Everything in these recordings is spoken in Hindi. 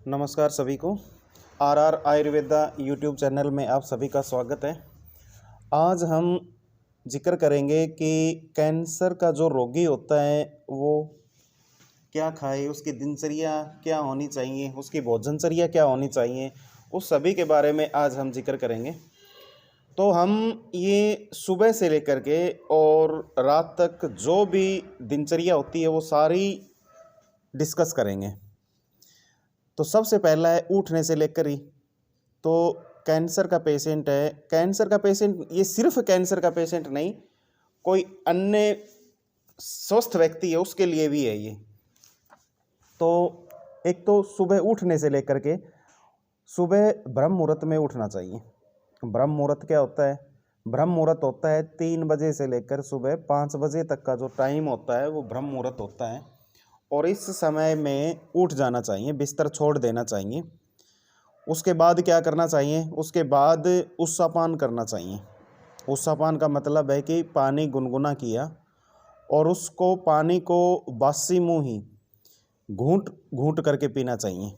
नमस्कार सभी को। आर आयुर्वेदा यूट्यूब चैनल में आप सभी का स्वागत है। आज हम जिक्र करेंगे कि कैंसर का जो रोगी होता है वो क्या खाए, उसकी दिनचर्या क्या होनी चाहिए, उसकी भोजनचर्या क्या होनी चाहिए, उस सभी के बारे में आज हम जिक्र करेंगे। तो हम ये सुबह से लेकर के और रात तक जो भी दिनचर्या होती है वो सारी डिस्कस करेंगे। तो सबसे पहला है उठने से लेकर ही। तो कैंसर का पेशेंट है, कैंसर का पेशेंट ये सिर्फ कैंसर का पेशेंट नहीं, कोई अन्य स्वस्थ व्यक्ति है उसके लिए भी है ये। तो एक तो सुबह उठने से लेकर के सुबह ब्रह्म मुहूर्त में उठना चाहिए। ब्रह्म मुहूर्त क्या होता है? ब्रह्म मुहूर्त होता है 3 बजे से लेकर सुबह 5 बजे तक का जो टाइम होता है वो ब्रह्म मुहूर्त होता है। और इस समय में उठ जाना चाहिए, बिस्तर छोड़ देना चाहिए। उसके बाद क्या करना चाहिए? उसके बाद उस्सापान करना चाहिए। उस्सापान का मतलब है कि पानी गुनगुना किया और उसको पानी को बासी मुँह ही घूंट घूंट करके पीना चाहिए,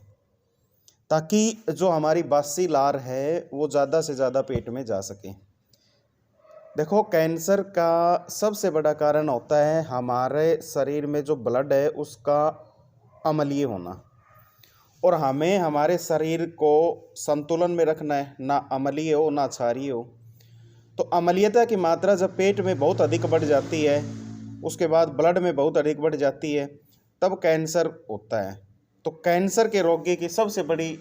ताकि जो हमारी बासी लार है वो ज़्यादा से ज़्यादा पेट में जा सके। देखो, कैंसर का सबसे बड़ा कारण होता है हमारे शरीर में जो ब्लड है उसका अम्लीय होना। और हमें हमारे शरीर को संतुलन में रखना है, ना अम्लीय हो ना क्षारीय हो। तो अम्लीयता की मात्रा जब पेट में बहुत अधिक बढ़ जाती है, उसके बाद ब्लड में बहुत अधिक बढ़ जाती है, तब कैंसर होता है। तो कैंसर के रोगी की सबसे बड़ी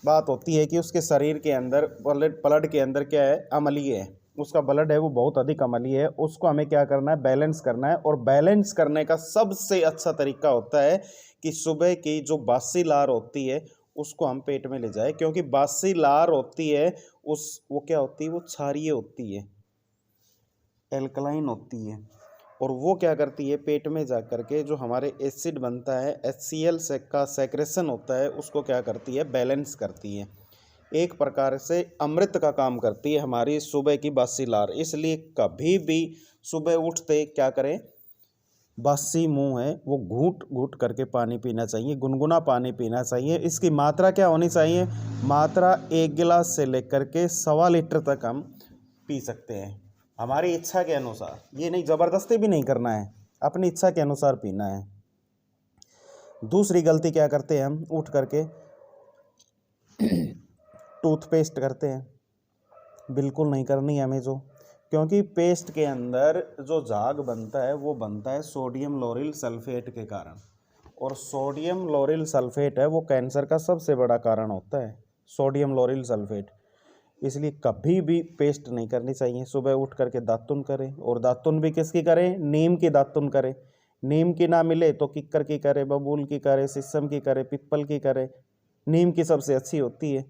बात होती है कि उसके शरीर के अंदर ब्लड के अंदर क्या है? अम्लीय है। उसका ब्लड है वो बहुत अधिक अम्लीय है। उसको हमें क्या करना है? बैलेंस करना है। और बैलेंस करने का सबसे अच्छा तरीका होता है कि सुबह की जो बासी लार होती है उसको हम पेट में ले जाए, क्योंकि बासी लार होती है वो क्या होती है? वो क्षारीय होती है, एल्कलाइन होती है। और वो क्या करती है? पेट में जा कर के जो हमारे एसिड बनता है HCl का सेक्रेशन होता है उसको क्या करती है? बैलेंस करती है। एक प्रकार से अमृत का काम करती है हमारी सुबह की बासी लार। इसलिए कभी भी सुबह उठते क्या करें? बासी मुंह है वो घूंट घूंट करके पानी पीना चाहिए, गुनगुना पानी पीना चाहिए। इसकी मात्रा क्या होनी चाहिए? मात्रा 1 गिलास से लेकर के 1.25 लीटर तक हम पी सकते हैं, हमारी इच्छा के अनुसार। ये नहीं, ज़बरदस्ती भी नहीं करना है, अपनी इच्छा के अनुसार पीना है। दूसरी गलती क्या करते हैं हम? उठ करके टूथपेस्ट करते हैं। बिल्कुल नहीं करनी है हमें क्योंकि पेस्ट के अंदर जो झाग बनता है वो बनता है सोडियम लोरिल सल्फेट के कारण। और सोडियम लोरिल सल्फेट है वो कैंसर का सबसे बड़ा कारण होता है, सोडियम लोरिल सल्फेट। इसलिए कभी भी पेस्ट नहीं करनी चाहिए। सुबह उठ करके दातुन करें, और दातुन भी किसकी करें? नीम की दातुन करें। नीम की ना मिले तो किक्कर की करे, बबूल की करे, शीशम की करे, पिप्पल की करे। नीम की सबसे अच्छी होती है,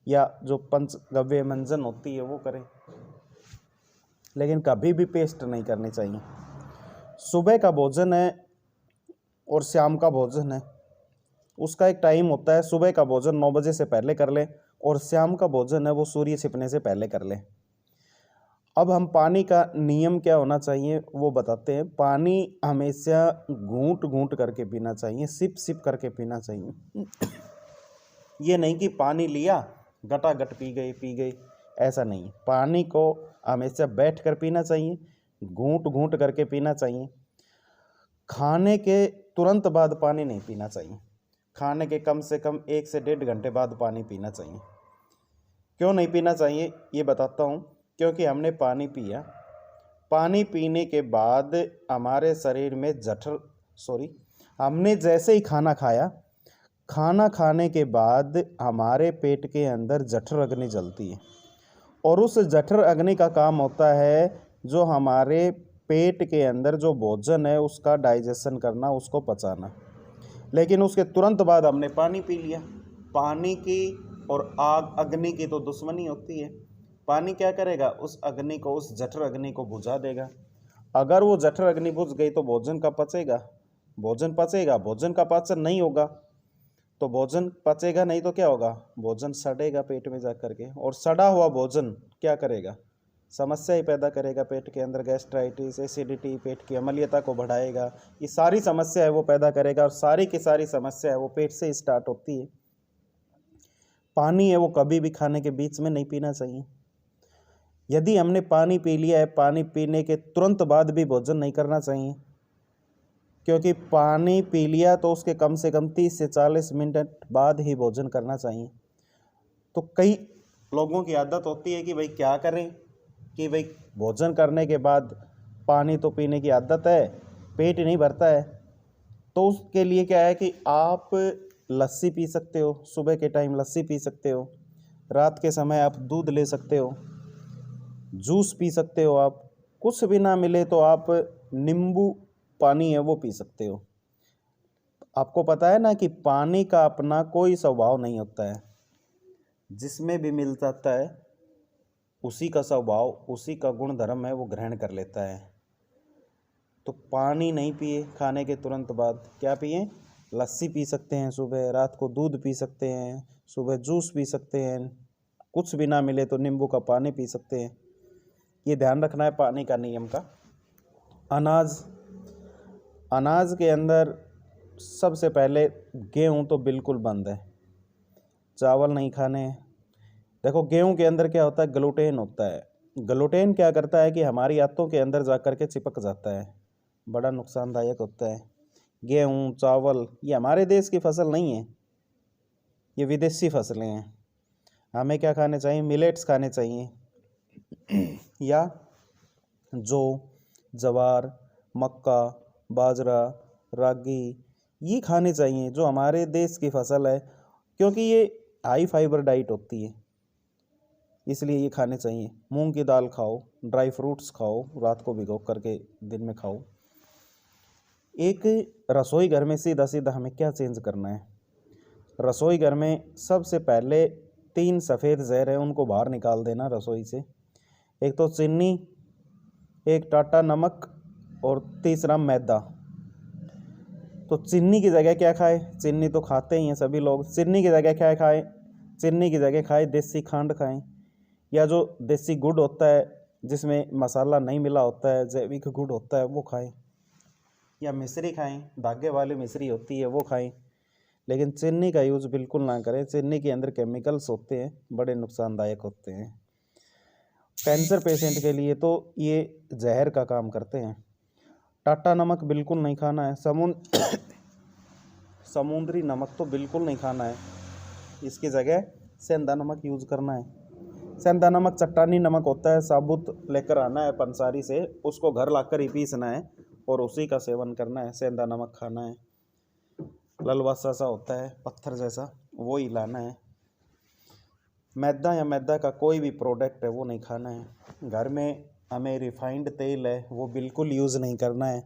या जो पंचगव्य मंजन होती है वो करें, लेकिन कभी भी पेस्ट नहीं करनी चाहिए। सुबह का भोजन है और शाम का भोजन है, उसका एक टाइम होता है। सुबह का भोजन 9 बजे से पहले कर लें और शाम का भोजन है वो सूर्य छिपने से पहले कर लें। अब हम पानी का नियम क्या होना चाहिए वो बताते हैं। पानी हमेशा घूंट घूंट करके पीना चाहिए, सिप सिप करके पीना चाहिए। ये नहीं कि पानी लिया गटागट पी गई, ऐसा नहीं। पानी को हमेशा बैठ कर पीना चाहिए, घूंट घूंट करके पीना चाहिए। खाने के तुरंत बाद पानी नहीं पीना चाहिए, खाने के कम से कम 1 से 1.5 घंटे बाद पानी पीना चाहिए। क्यों नहीं पीना चाहिए ये बताता हूँ। क्योंकि हमने पानी पिया, पानी पीने के बाद हमारे शरीर में हमने जैसे ही खाना खाया, खाना खाने के बाद हमारे पेट के अंदर जठर अग्नि जलती है। और उस जठर अग्नि का काम होता है जो हमारे पेट के अंदर जो भोजन है उसका डाइजेशन करना, उसको पचाना। लेकिन उसके तुरंत बाद हमने पानी पी लिया। पानी की और आग अग्नि की तो दुश्मनी होती है। पानी क्या करेगा? उस अग्नि को, उस जठर अग्नि को बुझा देगा। अगर वो जठर अग्नि बुझ गई तो भोजन का पचेगा, भोजन का पाचन नहीं होगा। तो भोजन पचेगा नहीं तो क्या होगा? भोजन सड़ेगा पेट में जा करके, और सड़ा हुआ भोजन क्या करेगा? समस्या ही पैदा करेगा पेट के अंदर, गैस्ट्राइटिस, एसिडिटी, पेट की अम्लीयता को बढ़ाएगा। ये सारी समस्या है वो पैदा करेगा, और सारी की सारी समस्या है वो पेट से स्टार्ट होती है। पानी है वो कभी भी खाने के बीच में नहीं पीना चाहिए। यदि हमने पानी पी लिया है, पानी पीने के तुरंत बाद भी भोजन नहीं करना चाहिए, क्योंकि पानी पी लिया तो उसके कम से कम 30 से 40 मिनट बाद ही भोजन करना चाहिए। तो कई लोगों की आदत होती है कि भाई क्या करें कि भाई भोजन करने के बाद पानी तो पीने की आदत है, पेट नहीं भरता है, तो उसके लिए क्या है कि आप लस्सी पी सकते हो, सुबह के टाइम लस्सी पी सकते हो, रात के समय आप दूध ले सकते हो, जूस पी सकते हो, आप कुछ भी ना मिले तो आप नींबू पानी है वो पी सकते हो। आपको पता है ना कि पानी का अपना कोई स्वभाव नहीं होता है, जिसमें भी मिल जाता है उसी का स्वभाव, उसी का गुण धर्म है वो ग्रहण कर लेता है। तो पानी नहीं पिए खाने के तुरंत बाद, क्या पिए? लस्सी पी सकते हैं सुबह, रात को दूध पी सकते हैं, सुबह जूस पी सकते हैं, कुछ भी ना मिले तो नींबू का पानी पी सकते हैं। ये ध्यान रखना है पानी का नियम का। अनाज, अनाज के अंदर सबसे पहले गेहूँ तो बिल्कुल बंद है, चावल नहीं खाने हैं। देखो गेहूं के अंदर क्या होता है? ग्लूटेन होता है। ग्लूटेन क्या करता है कि हमारी आंतों के अंदर जा कर के चिपक जाता है, बड़ा नुकसानदायक होता है। गेहूं, चावल ये हमारे देश की फसल नहीं है, ये विदेशी फसलें हैं। हमें क्या खाने चाहिए? मिलेट्स खाने चाहिए या जौ, जवार, मक्का, बाजरा, रागी, ये खाने चाहिए जो हमारे देश की फसल है, क्योंकि ये हाई फाइबर डाइट होती है, इसलिए ये खाने चाहिए। मूंग की दाल खाओ, ड्राई फ्रूट्स खाओ, रात को भिगो करके दिन में खाओ। एक रसोई घर में सीधा सीधा हमें क्या चेंज करना है? रसोई घर में सबसे पहले 3 सफ़ेद ज़हर हैं उनको बाहर निकाल देना रसोई से। एक तो चीनी, एक टाटा नमक और तीसरा मैदा। तो चीनी की जगह क्या खाए? चीनी तो खाते ही हैं सभी लोग। चीनी की जगह क्या खाएं? चीनी की जगह खाए देसी खंड खाएं, या जो देसी गुड़ होता है जिसमें मसाला नहीं मिला होता है, जैविक गुड़ होता है, वो खाएं, या मिश्री खाएं, धागे वाली मिश्री होती है वो खाएं। लेकिन चीनी का यूज़ बिल्कुल ना करें, चीनी के अंदर केमिकल्स होते हैं, बड़े नुकसानदायक होते हैं। कैंसर पेशेंट के लिए तो ये जहर का काम करते हैं। टाटा नमक बिल्कुल नहीं खाना है, समुद्री नमक तो बिल्कुल नहीं खाना है, इसकी जगह सेंधा नमक यूज़ करना है। सेंधा नमक चट्टानी नमक होता है, साबुत लेकर आना है पंसारी से, उसको घर लाकर ही पीसना है और उसी का सेवन करना है। सेंधा नमक खाना है, ललवासा सा होता है पत्थर जैसा, वो ही लाना है। मैदा या मैदा का कोई भी प्रोडक्ट है वो नहीं खाना है। घर में हमें रिफाइंड तेल है वो बिल्कुल यूज़ नहीं करना है।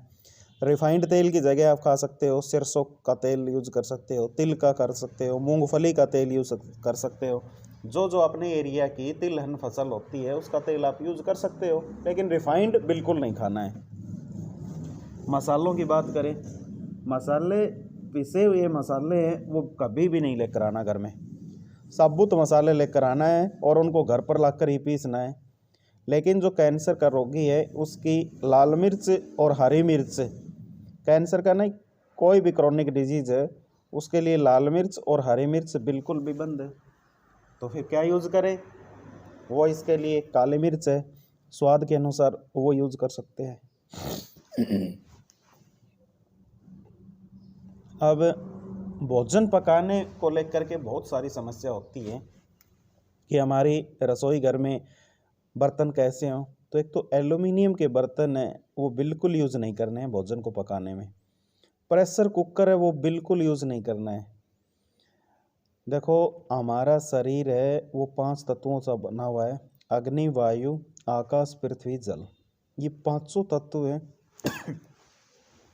रिफाइंड तेल की जगह आप खा सकते हो सरसों का तेल यूज़ कर सकते हो, तिल का कर सकते हो, मूंगफली का तेल यूज़ कर सकते हो। जो अपने एरिया की तिलहन फसल होती है उसका तेल आप यूज़ कर सकते हो, लेकिन रिफाइंड बिल्कुल नहीं खाना है। मसालों की बात करें, मसाले, पिसे हुए मसाले हैं वो कभी भी नहीं लेकर आना घर में। साबुत मसाले लेकर आना है और उनको घर पर लाकर ही पीसना है। लेकिन जो कैंसर का रोगी है उसकी लाल मिर्च और हरी मिर्च, कैंसर का नहीं, कोई भी क्रॉनिक डिजीज़ है उसके लिए लाल मिर्च और हरी मिर्च बिल्कुल भी बंद है। तो फिर क्या यूज़ करें? वो इसके लिए काली मिर्च है, स्वाद के अनुसार वो यूज़ कर सकते हैं। अब भोजन पकाने को लेकर के बहुत सारी समस्या होती है कि हमारी रसोई घर में बर्तन कैसे हों। तो एक तो एल्युमिनियम के बर्तन हैं वो बिल्कुल यूज़ नहीं करने हैं भोजन को पकाने में। प्रेशर कुकर है वो बिल्कुल यूज़ नहीं करना है। देखो हमारा शरीर है वो 5 तत्वों से बना हुआ है, अग्नि, वायु, आकाश, पृथ्वी, जल। ये 500 तत्व हैं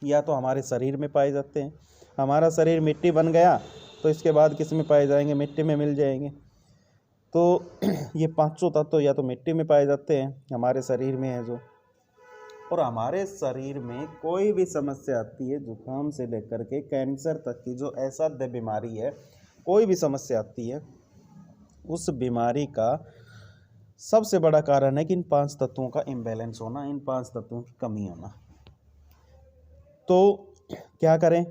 या तो हमारे शरीर में पाए जाते हैं। हमारा शरीर मिट्टी बन गया तो इसके बाद किस में पाए जाएंगे? मिट्टी में मिल जाएंगे। तो ये 500 तत्व या तो मिट्टी में पाए जाते हैं, हमारे शरीर में है जो। और हमारे शरीर में कोई भी समस्या आती है, जुकाम से लेकर के कैंसर तक की जो असाध्य बीमारी है, कोई भी समस्या आती है, उस बीमारी का सबसे बड़ा कारण है कि इन 5 तत्वों का इम्बैलेंस होना, इन 5 तत्वों की कमी होना। तो क्या करें?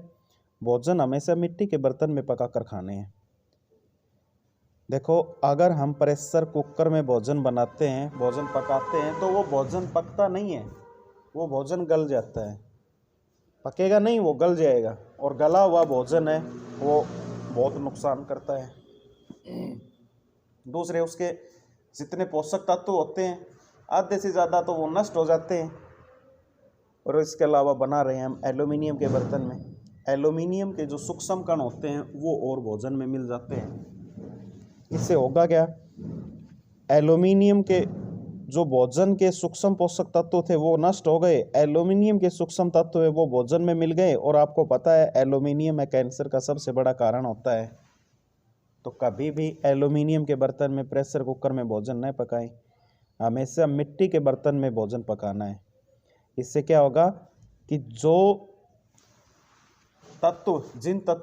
भोजन हमेशा मिट्टी के बर्तन में पका कर खाने हैं। देखो, अगर हम प्रेशर कुकर में भोजन बनाते हैं, भोजन पकाते हैं, तो वो भोजन पकता नहीं है, वो भोजन गल जाता है। पकेगा नहीं, वो गल जाएगा, और गला हुआ भोजन है वो बहुत नुकसान करता है। दूसरे, उसके जितने पोषक तत्व होते हैं आधे से ज़्यादा तो वो नष्ट हो जाते हैं। और इसके अलावा बना रहे हैं हम एल्यूमिनियम के बर्तन में, एल्यूमिनियम के जो सूक्ष्म कण होते हैं वो और भोजन में मिल जाते हैं। इससे होगा क्या, एल्यूमिनियम के जो भोजन के सूक्ष्म पोषक तत्व थे वो नष्ट हो गए, एल्यूमिनियम के सूक्ष्म तत्व है वो भोजन में मिल गए। और आपको पता है एल्यूमिनियम है कैंसर का सबसे बड़ा कारण होता है। तो कभी भी एल्यूमिनियम के बर्तन में, प्रेशर कुकर में भोजन न पकाएं, हमेशा मिट्टी के बर्तन में भोजन पकाना है। इससे क्या होगा कि जो तत्व,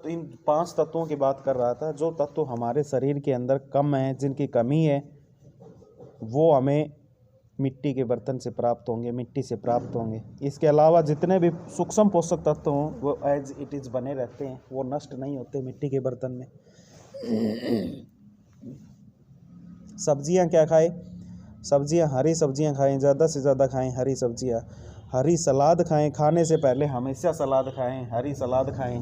इन 5 तत्वों की बात कर रहा था, जो तत्व हमारे शरीर के अंदर कम है, जिनकी कमी है, वो हमें मिट्टी के बर्तन से प्राप्त होंगे, मिट्टी से प्राप्त होंगे। इसके अलावा जितने भी सूक्ष्म पोषक तत्व हों वो एज इट इज़ बने रहते हैं, वो नष्ट नहीं होते मिट्टी के बर्तन में। सब्जियां क्या खाएं, सब्जियां, हरी सब्जियां खाएं, ज़्यादा से ज़्यादा खाएं हरी सब्जियां। हरी सलाद खाएं, खाने से पहले हमेशा सलाद खाएं, हरी सलाद खाएं।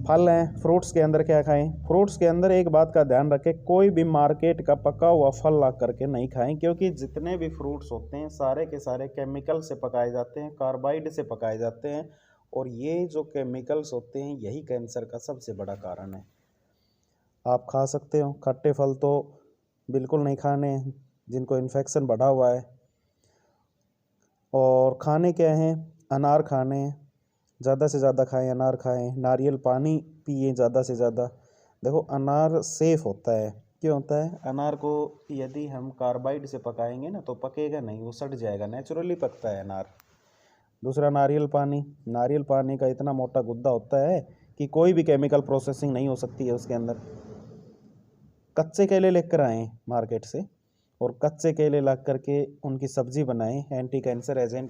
फल हैं, फ्रूट्स के अंदर क्या खाएं, फ्रूट्स के अंदर एक बात का ध्यान रखें, कोई भी मार्केट का पका हुआ फल ला करके नहीं खाएं, क्योंकि जितने भी फ्रूट्स होते हैं सारे के सारे केमिकल से पकाए जाते हैं, कार्बाइड से पकाए जाते हैं। और ये जो केमिकल्स होते हैं यही कैंसर का सबसे बड़ा कारण है। आप खा सकते हो, खट्टे फल तो बिल्कुल नहीं खाने हैं जिनको इन्फेक्शन बढ़ा हुआ है। और खाने क्या हैं, अनार खाने हैं, ज़्यादा से ज़्यादा खाएं, अनार खाएं, नारियल पानी पिए ज़्यादा से ज़्यादा। देखो, अनार सेफ़ होता है, क्यों होता है, अनार को यदि हम कार्बाइड से पकाएंगे ना तो पकेगा नहीं, वो सड़ जाएगा, नेचुरली पकता है अनार। दूसरा, नारियल पानी का इतना मोटा गुद्दा होता है कि कोई भी केमिकल प्रोसेसिंग नहीं हो सकती है उसके अंदर। कच्चे केले लेकर आएँ मार्केट से, और कच्चे केले ला करके उनकी सब्ज़ी बनाएं, एंटी कैंसर एजेंट